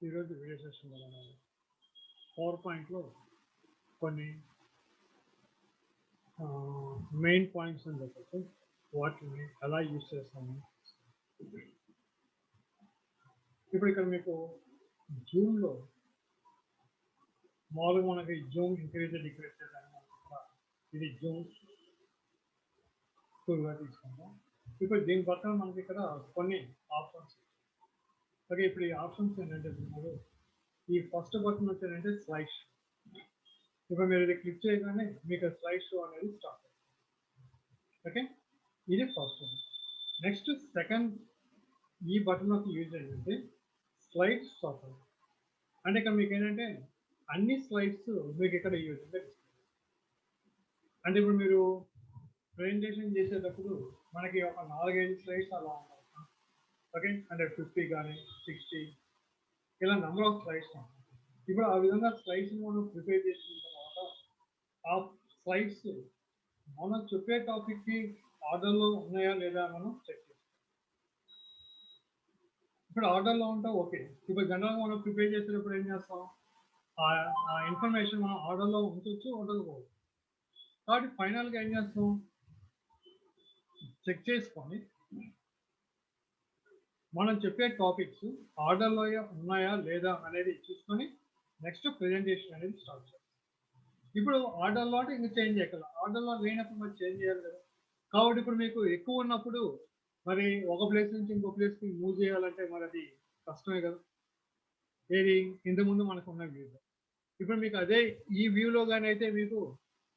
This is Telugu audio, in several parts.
ఈరోజు వీడియో సెషన్లో మనం పవర్ పాయింట్లో కొన్ని మెయిన్ పాయింట్స్ అని చెప్పచ్చు, వాటిని ఎలా యూజ్ చేస్తాము. ఇప్పుడు ఇక్కడ మీకు జూమ్లో మామూలుగా మనకి జూమ్ ఇంక్రీజ్ డిక్రీజ్ చేయడానికి ఇది జూమ్ టూల్గా తీసుకుంటాం. ఇప్పుడు దీని పక్కన మనకి ఇక్కడ కొన్ని ఆప్షన్స్. ఓకే, ఇప్పుడు ఈ ఆప్షన్స్ ఏంటంటే మీరు ఈ ఫస్ట్ బటన్ వచ్చేదంటే స్లైడ్ షో. ఇప్పుడు మీరు ఇది క్లిక్ చేయగానే మీకు స్లైడ్ షో అనేది స్టార్ట్ అవుతుంది. ఓకే, ఇది ఫస్ట్. నెక్స్ట్ సెకండ్ ఈ బటన్ యొక్క యూజ్ ఏంటంటే స్లైడ్ స్టార్ట్. అంటే ఇక్కడ మీకు ఏంటంటే అన్ని స్లైడ్స్ మీకు ఇక్కడ యూజ్ అంటే ఇప్పుడు మీరు ప్రెజెంటేషన్ చేసేటప్పుడు మనకి ఒక 4-5 స్లైడ్స్ అలా ఉంటాయి. ఓకే, అంటే 50 కానీ 60 ఇలా నెంబర్ ఆఫ్ స్లైడ్స్ ఉంటాయి. ఇప్పుడు ఆ విధంగా స్లైడ్స్ మనం ప్రిపేర్ చేసిన తర్వాత ఆ స్లైడ్స్ మనం చెప్పే టాపిక్కి ఆర్డర్లో ఉన్నాయా లేదా మనం చెక్ చేస్తాం. ఇప్పుడు ఆర్డర్లో ఉంటా ఓకే. ఇప్పుడు జనరల్గా మనం ప్రిపేర్ చేసేటప్పుడు ఏం చేస్తాం, ఆ ఇన్ఫర్మేషన్ మనం ఆర్డర్లో ఉంచవచ్చు, ఉండకపోవచ్చు. కాబట్టి ఫైనల్గా ఏం చేస్తాం, చెక్ చేసుకొని మనం చెప్పే టాపిక్స్ ఆర్డర్లో ఉన్నాయా లేదా అనేది చూసుకొని నెక్స్ట్ ప్రెజెంటేషన్ అనేది స్టార్ట్ చేస్తాం. ఇప్పుడు ఆర్డర్లో అంటే ఇంకా చేంజ్ చేయగలం, ఆర్డర్లో లేనప్పుడు మరి చేంజ్ చేయాలి కదా. కాబట్టి ఇప్పుడు మీకు ఎక్కువ ఉన్నప్పుడు మరి ఒక ప్లేస్ నుంచి ఇంకో ప్లేస్కి మూవ్ చేయాలంటే మరి అది కష్టమే కదా. ఏది ఇంతకుముందు మనకు ఉన్న వ్యూలో ఇప్పుడు మీకు అదే ఈ వ్యూలో కానీ అయితే మీకు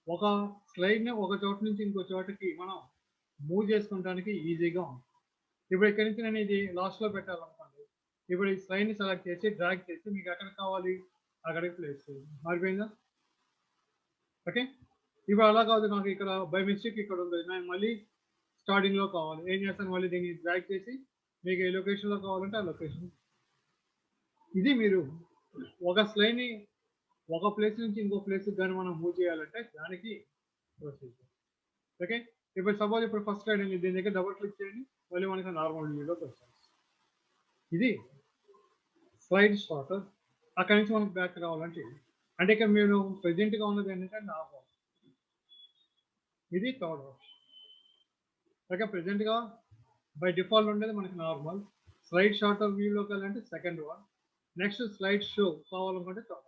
ఒక స్లైడ్ని ఒక చోట నుంచి ఇంకో చోటకి మనం మూవ్ చేసుకుంటానికి ఈజీగా ఉంటుంది. ఇప్పుడు ఇక్కడి నుంచి నేను ఇది లాస్ట్లో పెట్టాలనుకోండి, ఇప్పుడు ఈ స్లైడ్ని సెలెక్ట్ చేసి డ్రాగ్ చేసి మీకు ఎక్కడికి కావాలి అక్కడికి ప్లేస్ చేయండి. మారిపోయిందా? ఓకే, ఇప్పుడు అలా కాదు, నాకు ఇక్కడ బై మిస్టేక్ ఇక్కడ ఉంది, నేను మళ్ళీ స్టార్టింగ్లో కావాలి, ఏం చేస్తాను, మళ్ళీ దీన్ని డ్రాగ్ చేసి మీకు ఏ లొకేషన్లో కావాలంటే ఆ లొకేషన్. ఇది మీరు ఒక స్లైడ్ని ఒక ప్లేస్ నుంచి ఇంకో ప్లేస్కి కానీ మనం మూవ్ చేయాలంటే దానికి ప్రొసీజర్. ఓకే, ఇప్పుడు సపోజ్ ఇప్పుడు ఫస్ట్ స్లైడ్ అండి, దీని దగ్గర డబుల్ క్లిక్ చేయండి, మళ్ళీ మనకి నార్మల్ వ్యూలోకి వస్తుంది. ఇది స్లైడ్ స్టార్టర్. అక్కడి నుంచి మనకు బ్యాక్ రావాలంటే అంటే ఇక్కడ మీరు ప్రెజెంట్గా ఉన్నది ఏంటంటే నార్మల్, ఇది థర్డ్ ఆప్షన్. ఓకే, ప్రెజెంట్గా బై డిఫాల్ట్ ఉండేది మనకి నార్మల్. స్లైడ్ షార్టర్ వ్యూలోకి వెళ్ళాలంటే second one. Next slide show కావాలనుకుంటే థర్డ్.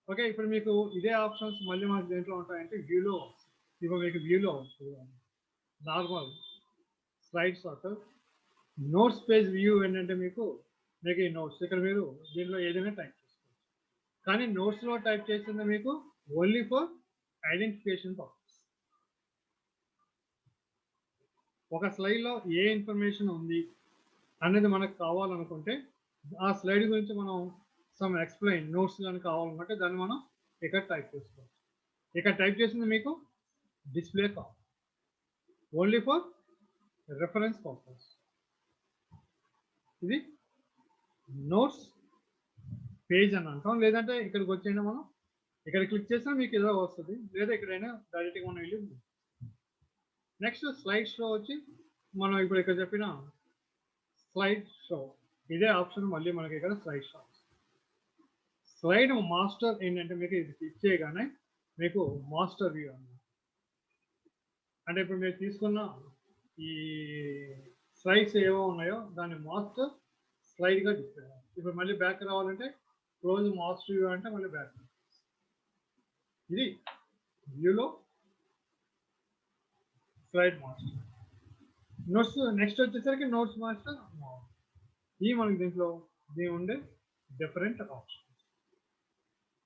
ఓకే, ఇప్పుడు మీకు ఇదే ఆప్షన్స్ మళ్ళీ మనకి దేంట్లో ఉంటాయంటే వ్యూలో. ఇప్పుడు మీకు వ్యూలో normal, slide shorter, notes page view ఏంటంటే మీకు ఈ నోట్స్ ఇక్కడ మీరు దీనిలో ఏదైనా టైప్ చేసుకోవచ్చు. కానీ నోట్స్లో టైప్ చేసింది మీకు ఓన్లీ ఫర్ ఐడెంటిఫికేషన్ పర్పస్. ఒక స్లైడ్లో ఏ ఇన్ఫర్మేషన్ ఉంది అనేది మనకు కావాలనుకుంటే ఆ స్లైడ్ గురించి మనం సమ్ ఎక్స్ప్లెయిన్ నోట్స్ కానీ కావాలనుకుంటే దాన్ని మనం ఇక్కడ టైప్ చేసుకోవచ్చు. ఇక్కడ టైప్ చేసింది మీకు డిస్ప్లే కావాలి, ఓన్లీ ఫర్ రెఫరెన్స్ పర్పస్. ఇది నోట్స్ పేజ్ అని అంటాం. లేదంటే ఇక్కడికి వచ్చేయండి, మనం ఇక్కడ క్లిక్ చేసినా మీకు ఏదో వస్తుంది, లేదా ఎక్కడైనా డైరెక్ట్గా మనం వెళ్ళి. నెక్స్ట్ స్లైడ్ షో వచ్చి మనం ఇప్పుడు ఇక్కడ చెప్పిన స్లైడ్ షో ఇదే ఆప్షన్ మళ్ళీ మనకి ఇక్కడ స్లైడ్ షో. స్లైడ్ మాస్టర్ ఏంటంటే మీకు ఇది క్లిక్ చేయగానే మీకు మాస్టర్ వ్యూ అన్నమాట. అంటే ఇప్పుడు మీరు తీసుకున్న ఈ స్లైడ్స్ ఏవో ఉన్నాయో దాన్ని మాస్టర్ స్లైడ్గా డిస్ప్లే. ఇప్పుడు మళ్ళీ బ్యాక్ రావాలంటే క్లోజ్ మాస్టర్ వ్యూ అంటే మళ్ళీ బ్యాక్. ఇది వ్యూలో స్లైడ్ మాస్టర్. నోట్స్ నెక్స్ట్ వచ్చేసరికి నోట్స్ మాస్టర్. ఈ మనకి దీంట్లో దీని ఉండే different options.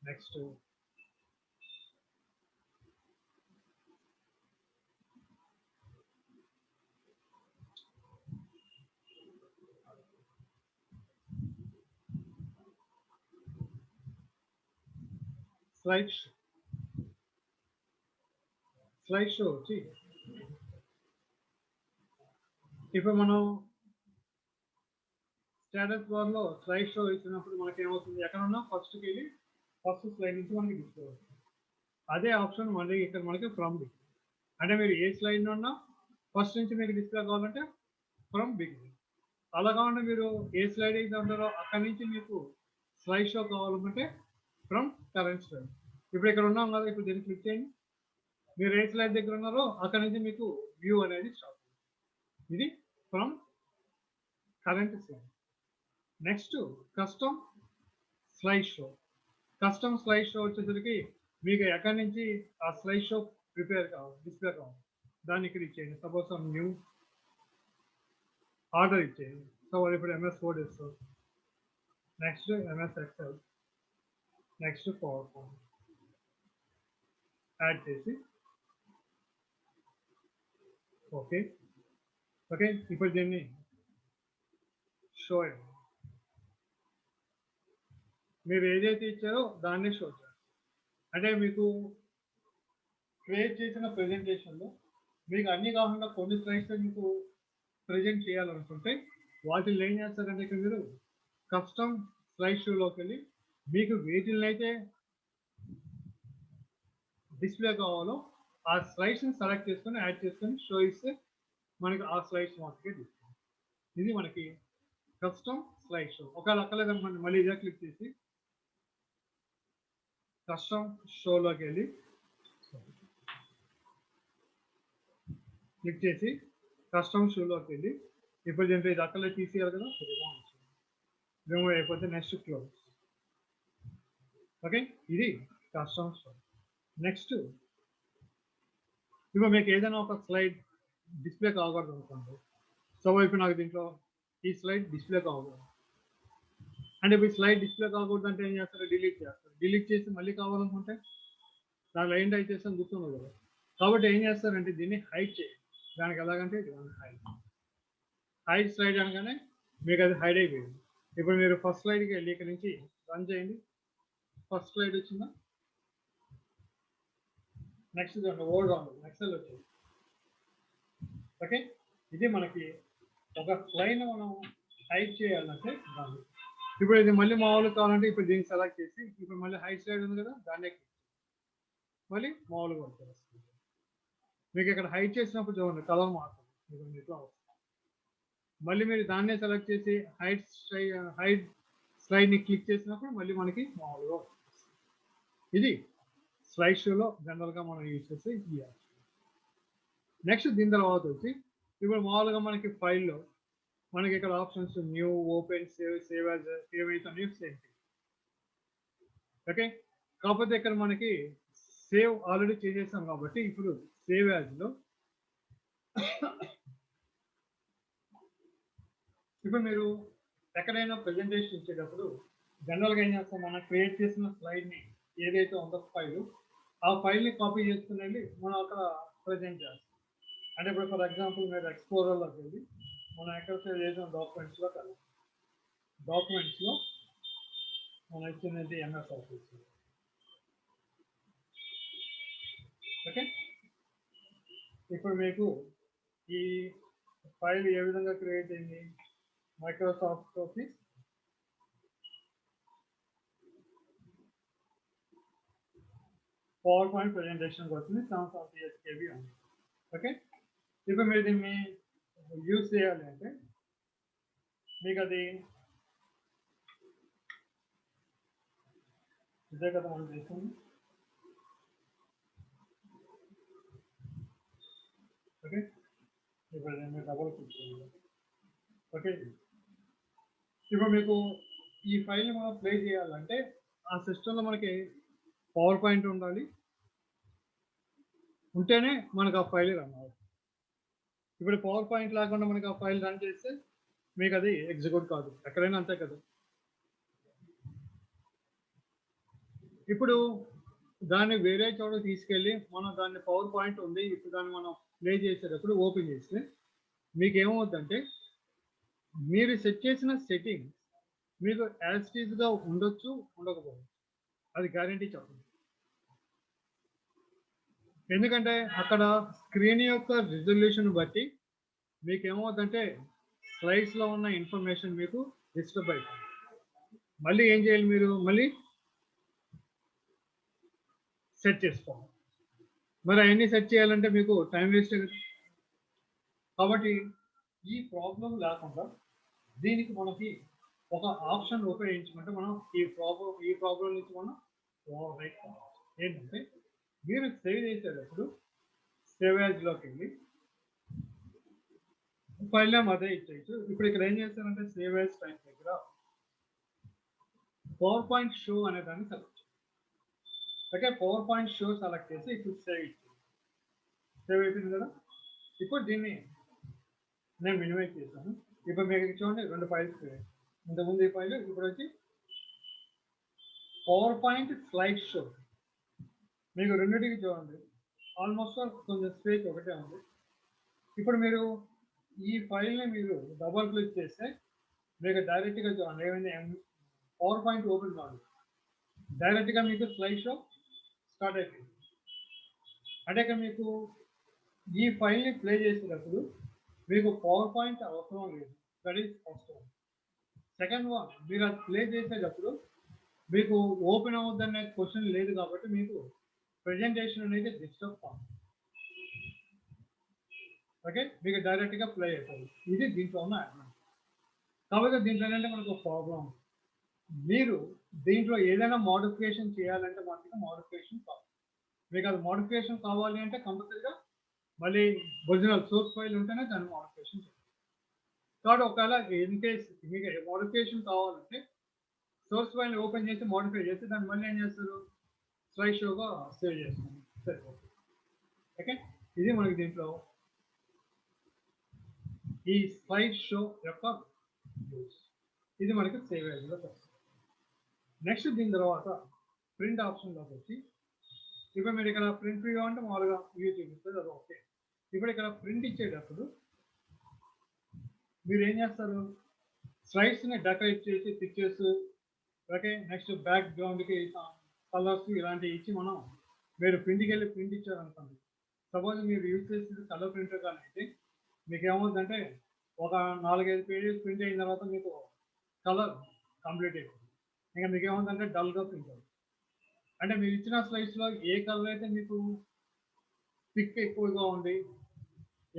Next slide show. Slide show వచ్చి ఇప్పుడు మనం స్టేటస్ బార్లో స్లైడ్ షో ఇచ్చినప్పుడు మనకి ఏమవుతుంది, ఎక్కడున్నా ఫస్ట్కి వెళ్ళి ఫస్ట్ స్లైడ్ నుంచి మనకి డిస్ప్లే అవుతుంది. అదే ఆప్షన్ మళ్ళీ ఇక్కడ మనకి ఫ్రమ్ బిగినింగ్. అంటే మీరు ఏ స్లైడ్ ఉన్నా ఫస్ట్ నుంచి మీకు డిస్ప్లే కావాలంటే ఫ్రమ్ బిగినింగ్. అలా కాకుండా మీరు ఏ స్లైడ్ అయితే ఉంటారో అక్కడి నుంచి మీకు స్లైడ్ షో కావాలనుకుంటే ఫ్రమ్ కరెంట్ స్లైడ్. ఇప్పుడు ఇక్కడ ఉన్నాం కదా, ఇప్పుడు దీన్ని క్లిక్ చేయండి. మీరు ఏ స్లైడ్ దగ్గర ఉన్నారో అక్కడ నుంచి మీకు వ్యూ అనేది స్టార్ట్. ఇది from current slide. Next custom slide show. Custom slide show వచ్చేసరికి మీకు ఎక్కడి నుంచి ఆ స్లైడ్ షో ప్రిపేర్ కావాలి, డిస్ప్లే కావాలి, దాన్ని ఇక్కడ ఇచ్చేయండి. సపోజ్ న్యూ ఆర్డర్ ఇచ్చేయండి. సో ఇప్పుడు MS Word ఇస్తాం, next MS Excel, next power point add చేసి ఓకే. ఓకే, ఇప్పుడు దీన్ని షో అయ్యింది. మీరు ఏదైతే ఇచ్చారో దాన్ని షో చేయాలి. అంటే మీకు క్రియేట్ చేసిన ప్రెజెంటేషన్లో మీకు అన్ని కాకుండా కొన్ని స్లైడ్స్ మీకు ప్రజెంట్ చేయాలనుకుంటే వాటిని ఏం చేస్తారంటే ఇక్కడ మీరు కస్టమ్ స్లైడ్ షోలోకి వెళ్ళి మీకు వేటిని అయితే డిస్ప్లే కావాలో ఆ స్లైడ్స్ని సెలెక్ట్ చేసుకొని యాడ్ చేసుకొని షో ఇస్తే మనకి ఆ స్లైడ్స్ మాత్రమే తీసుకోవాలి. ఇది మనకి కస్టమ్ స్లైడ్ షో. ఒకవేళ అక్కలేదనుకోండి, మళ్ళీ ఇదే క్లిక్ చేసి కస్టమ్ షోలోకి వెళ్ళి క్లిక్ చేసి కస్టమ్ షోలోకి వెళ్ళి ఇప్పుడు దీంట్లో ఇది అక్కలే తీసేయాలి కదా, రిమూవ్ అయిపోతే నెక్స్ట్ క్లోజ్. ఓకే, ఇది కస్టమ్ షో. నెక్స్ట్ ఇప్పుడు మీకు ఏదైనా ఒక స్లైడ్ డిస్ప్లే కాకూడదు అనుకోండి. సో ఇప్పుడు నాకు దీంట్లో ఈ స్లైడ్ డిస్ప్లే కాకూడదు అంటే ఇప్పుడు స్లైడ్ డిస్ప్లే కాకూడదు అంటే ఏం చేస్తారు, డిలీట్ చేస్తారు. డిలీట్ చేసి మళ్ళీ కావాలనుకుంటే దానిలో ఏం టైప్ చేస్తాను గుర్తుండదు కదా. కాబట్టి ఏం చేస్తారంటే దీన్ని హైడ్ చేయండి. దానికి ఎలాగంటే హైడ్ స్లైడ్ అనగానే మీకు అది హైడ్ అయిపోయింది. ఇప్పుడు మీరు ఫస్ట్ స్లైడ్కి వెళ్ళి ఇక్కడ నుంచి రన్ చేయండి. ఫస్ట్ స్లైడ్ వచ్చిందా, నెక్స్ట్ వర్డ్ రాంగ్ ఎక్సెల్ వచ్చింది. ఓకే, ఇది మనకి ఒక స్లైడ్ మనం హైడ్ చేయాలంటే దాన్ని. ఇప్పుడు ఇది మళ్ళీ మామూలుగా కావాలంటే ఇప్పుడు దీన్ని సెలెక్ట్ చేసి ఇప్పుడు మళ్ళీ హైడ్ స్లైడ్ ఉంది కదా, దాన్నే మళ్ళీ మామూలుగా వస్తుంది. మీకు ఇక్కడ హైడ్ చేసినప్పుడు చూడండి కలర్ మారుతుంది, ఇట్లా వస్తుంది. మళ్ళీ మీరు దాన్నే సెలెక్ట్ చేసి హైడ్ స్లైడ్ని క్లిక్ చేసినప్పుడు మళ్ళీ మనకి మామూలుగా వస్తుంది. ఇది స్లైడ్ షోలో జనరల్గా మనం యూజ్ చేసే ఈ ఆప్షన్. నెక్స్ట్ దీని తర్వాత వచ్చి ఇప్పుడు మామూలుగా మనకి ఫైల్లో మనకి ఇక్కడ options new, open, save, save as, save అయితే సేమ్. ఓకే, కాకపోతే ఇక్కడ మనకి సేవ్ ఆల్రెడీ చేసేసాం కాబట్టి ఇప్పుడు సేవ్ యాజ్లో ఇప్పుడు మీరు ఎక్కడైనా ప్రెజెంటేషన్ ఇచ్చేటప్పుడు జనరల్గా ఏం చేస్తాం, మనం క్రియేట్ చేసిన స్లైడ్ని ఏదైతే ఉందో ఫైల్, ఆ ఫైల్ని కాపీ చేసుకుని వెళ్ళి మనం అక్కడ ప్రజెంట్ చేస్తాం. అంటే ఇప్పుడు ఫర్ ఎగ్జాంపుల్ మీరు ఎక్స్ప్లోరర్లోకి వెళ్ళి మనం ఎక్కడ సేవ్ చేసిన డాక్యుమెంట్స్లో కదా, డాక్యుమెంట్స్లో మనం ఇచ్చింది MS ఆఫీస్. ఓకే, ఇప్పుడు మీకు ఈ ఫైల్ ఏ విధంగా క్రియేట్ అయింది, Microsoft office power point presentation వచ్చింది 740 KB ఉంది. ఓకే, ఇప్పుడు మీరు దీన్ని యూజ్ చేయాలి అంటే మీకు అది ఇదే కదా మనం చేస్తుంది. ఓకే, ఇప్పుడు దీన్ని డబుల్ క్లిక్ చేయాలి. ఓకే, ఇప్పుడు మీకు ఈ ఫైల్ని మనం ప్లే చేయాలంటే ఆ సిస్టంలో మనకి పవర్ పాయింట్ ఉండాలి, ఉంటేనే మనకు ఆ ఫైల్ రన్ అవ్వాలి. ఇప్పుడు పవర్ పాయింట్ లేకుండా మనకి ఆ ఫైల్ రన్ చేస్తే మీకు అది ఎగ్జిక్యూట్ కాదు, ఎక్కడైనా అంతే కదా. ఇప్పుడు దాన్ని వేరే చోట తీసుకెళ్ళి మనం దాన్ని పవర్ పాయింట్ ఉంది ఇప్పుడు దాన్ని మనం ప్లే చేసేటప్పుడు ఓపెన్ చేస్తే మీకు ఏమవుతుందంటే మీరు సెట్ చేసిన సెట్టింగ్ మీకు యాజ్ ఇట్ ఈస్గా ఉండొచ్చు, ఉండకపోవచ్చు, అది గ్యారంటీ చెప్పండి. ఎందుకంటే అక్కడ స్క్రీన్ యొక్క రిజల్యూషన్ బట్టి మీకు ఏమవుతుందంటే స్లైడ్స్లో ఉన్న ఇన్ఫర్మేషన్ మీకు డిస్టర్బ్ అవుతుంది. మళ్ళీ ఏం చేయాలి, మీరు మళ్ళీ సెట్ చేసుకోవాలి. మరి అవన్నీ సెట్ చేయాలంటే మీకు టైం వేస్ట్ కదా. కాబట్టి ఈ ప్రాబ్లం లేకుండా దీనికి మనకి ఒక ఆప్షన్ ఉపయోగించుకుంటే మనం ఈ ప్రాబ్లం నుంచి మనం రైట్ కావాలి. ఏంటంటే మీరు సేవ్ చేసేటప్పుడు సేవ్ యాజ్లోకి వెళ్ళి ఫైల్ నేమ్ అదే ఇచ్చేయచ్చు. ఇప్పుడు ఇక్కడ ఏం చేస్తారంటే సేవ్ యాజ్ టైప్ దగ్గర పవర్ పాయింట్ షో అనే దాన్ని సెలెక్ట్ చేయండి. Okay, power point show select చేసి ఇప్పుడు సేవ్ ఇచ్చేయండి. సేవ్ అయిపోయింది కదా. ఇప్పుడు దీన్ని నేను మినిమైజ్ చేశాను. ఇప్పుడు మీకు చూడండి 2 ఫైల్స్ ఇంతకుముందు ఈ ఫైల్ ఇప్పుడు వచ్చి పవర్ పాయింట్ స్లైడ్ షో. మీకు రెండింటికి చూడండి ఆల్మోస్ట్ కొంచెం స్పేస్ ఒకటే ఉంది. ఇప్పుడు మీరు ఈ ఫైల్ని మీరు డబల్ క్లిక్ చేస్తే మీకు డైరెక్ట్గా చూడండి ఏమైంది, పవర్ పాయింట్ ఓపెన్ కాదు, డైరెక్ట్గా మీకు స్లైడ్ షో స్టార్ట్ అయిపోయింది. అంటే ఇక్కడ మీకు ఈ ఫైల్ని ప్లే చేసేటప్పుడు మీకు పవర్ పాయింట్ అవసరం లేదు. That is first one. Second one, మీరు అది ప్లే చేసేటప్పుడు మీకు ఓపెన్ అవ్వద్దనే క్వశ్చన్ లేదు కాబట్టి మీకు ప్రెజెంటేషన్ అనేది డిస్టర్బ్ కాదు. ఓకే, మీకు డైరెక్ట్గా ప్లే అయిపోతుంది. ఇది దీంట్లో ఉన్న అడ్వాంటేజ్. కాబట్టి దీంట్లో ఏంటంటే మనకు ప్రాబ్లం, మీరు దీంట్లో ఏదైనా మోడిఫికేషన్ చేయాలంటే మనకి మోడిఫికేషన్ కావాలి. మీకు అది మోడిఫికేషన్ కావాలి అంటే కంపల్సరీగా మళ్ళీ ఒరిజినల్ సోర్స్ ఫైల్ ఉంటేనే దాన్ని మోడిఫికేషన్ చేయాలి. కాబట్టి ఒకవేళ ఇన్ కేస్ మీకు మోడిఫికేషన్ కావాలంటే సోర్స్ ఫైల్ ఓపెన్ చేసి మోడిఫై చేసి దాన్ని మళ్ళీ ఏం చేస్తారు, స్లైడ్ షోగా సేవ్ చేస్తాను, సరిపోతుంది. ఓకే, ఇది మనకి దీంట్లో ఈ స్లైడ్ షో యొక్క యూస్. ఇది మనకి సేవ్ అయ్యేలా వస్తుంది. నెక్స్ట్ దీని తర్వాత ప్రింట్ ఆప్షన్లోకి వచ్చి ఇప్పుడు మీరు ఇక్కడ ప్రింట్ వ్యూ అంటే మామూలుగా వ్యూ చూపిస్తుంది, అది ఓకే. ఇప్పుడు ఇక్కడ ప్రింట్ ఇచ్చేటప్పుడు మీరు ఏం చేస్తారు, స్లైడ్స్ని డెకరేట్ చేసి పిక్చర్స్, ఓకే, నెక్స్ట్ బ్యాక్గ్రౌండ్కి కలర్స్ ఇలాంటివి ఇచ్చి మనం మీరు ప్రింట్కి వెళ్ళి ప్రింట్ ఇచ్చారనుకోండి. సపోజ్ మీరు యూజ్ చేసేది కలర్ ప్రింటర్ కానీ అయితే మీకు ఏమవుతుందంటే ఒక 4-5 పేజెస్ ప్రింట్ అయిన తర్వాత మీకు కలర్ కంప్లీట్ అయిపోతుంది. ఇంకా మీకు ఏమవుతుందంటే డల్గా ప్రింట్ అవుతుంది. అంటే మీరు ఇచ్చిన స్లైడ్స్లో ఏ కలర్ అయితే మీకు పిక్ ఎక్కువగా ఉండి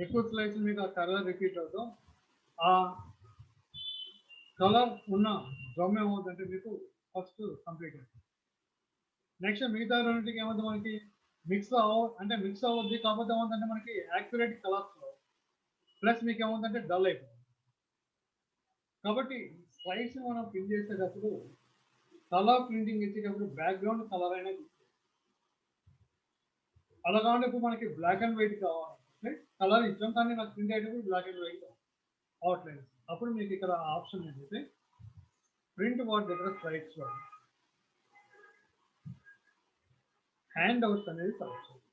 ఎక్కువ స్లైడ్స్ మీకు ఆ కలర్ రిపీట్ అవుతాం, ఆ కలర్ ఉన్న డ్రమ్ ఏమవుతుందంటే మీకు ఫస్ట్ కంప్లీట్ అవుతుంది. నెక్స్ట్ మిగతా రెండింటికి ఏమవుతుంది, మనకి మిక్స్ అవ్వద్ది. కాకపోతే ఏమవుతుందంటే మనకి యాక్యురేట్ కలర్స్లో ప్లస్ మీకు ఏమవుతుందంటే డల్ అయిపోతుంది. కాబట్టి స్లైడ్స్ మనం ప్రింట్ చేసేటప్పుడు కలర్ ప్రింటింగ్ ఇచ్చేటప్పుడు బ్యాక్గ్రౌండ్ కలర్ అనేది అలా కాకుండా ఇప్పుడు మనకి బ్లాక్ అండ్ వైట్ కావాలంటే కలర్ ఇచ్చాం, కానీ నాకు ప్రింట్ అయ్యేటప్పుడు బ్లాక్ అండ్ వైట్ అవుట్లైన్స్. అప్పుడు మీకు ఇక్కడ ఆప్షన్ ఏంటంటే ప్రింట్ వాట్ దగ్గర స్లైడ్స్లో హ్యాండ్ అవుట్స్ అనేది సెలెక్ట్ చేయాలి.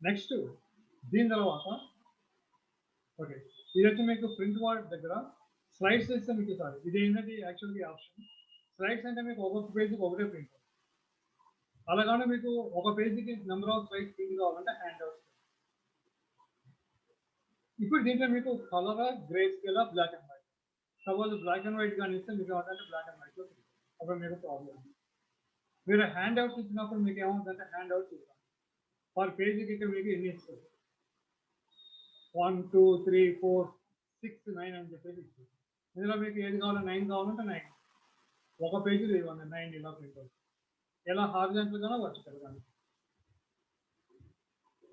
నెక్స్ట్ దీని తర్వాత ఓకే, ఇది వచ్చి మీకు ప్రింట్ వాట్ దగ్గర స్లైడ్స్ ఇస్తే మీకు సార్ ఇది ఏంటంటే యాక్చువల్గా ఆప్షన్ స్లైడ్స్ అంటే మీకు ఒక్కొక్క పేజీకి ఒకటే ప్రింట్. అలాగానే మీకు ఒక పేజీకి నెంబర్ ఆఫ్ స్లైడ్స్ ప్రింట్ కావాలంటే హ్యాండ్ అవుట్స్. ఇప్పుడు దీంట్లో మీకు colour grey scale black and white. Suppose black and white కానీ ఇస్తే మీకు ఏమంటే బ్లాక్ అండ్ వైట్లో అప్పుడు మీకు ప్రాబ్లం. మీరు హ్యాండ్ అవుట్స్ ఇచ్చినప్పుడు మీకు ఏమవుతుందంటే హ్యాండ్ అవుట్స్ ఇస్తాం పర్ పేజీకి ఇక్కడ మీకు ఎన్ని ఇస్తారు, 1 2 3 4 6 9 అని చెప్పేసి ఇస్తుంది. ఇందులో మీకు ఏది కావాలో 9 కావాలంటే 9, ఒక పేజీలో ఇవ్వండి 9 ఇలా ప్రింట్ అవుతుంది. ఎలా హారిజాంటల్ గానో వర్టికల్ గానో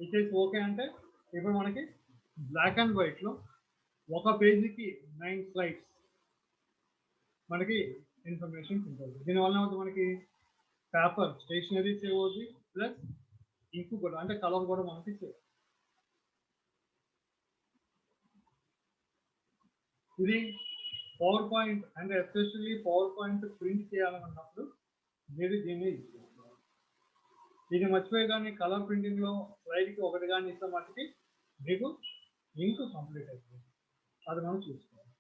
ఇచ్చేసి ఓకే అంటే ఇప్పుడు మనకి బ్లాక్ అండ్ వైట్లో ఒక పేజీకి 9 స్లైడ్స్ మనకి ఇన్ఫర్మేషన్ ఉంటుంది. దీనివల్ల మనకి పేపర్ స్టేషనరీ సేవ్ అవుతుంది, ప్లస్ ఇంకు కూడా అంటే కలర్ కూడా మనకి సేవ్. ఇది పవర్ పాయింట్ అంటే ఎస్పెషల్లీ పవర్ పాయింట్ ప్రింట్ చేయాలన్నప్పుడు మీరు దీన్ని ఇది మర్చిపోయి కానీ కలర్ ప్రింటింగ్లో స్లైడ్కి ఒకటి కానీ ఇస్తే మటుకి మీకు ఇంక్ కంప్లీట్ అయిపోయింది, అది మనం చూసుకోవాలి.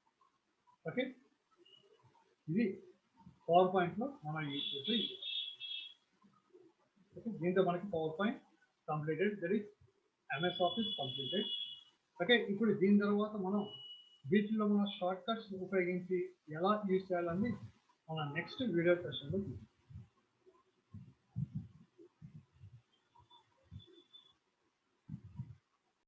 ఓకే, ఇది పవర్ పాయింట్లో మనం యూజ్ చేసే ఓకే. దీంతో మనకి power point completed, that is MS office completed. Okay, ఇప్పుడు దీని తర్వాత మనం వీటిలో మన షార్ట్ కట్స్ ఉపయోగించి ఎలా యూజ్ చేయాలని మన నెక్స్ట్ వీడియో సెషన్లో చూస్తాం.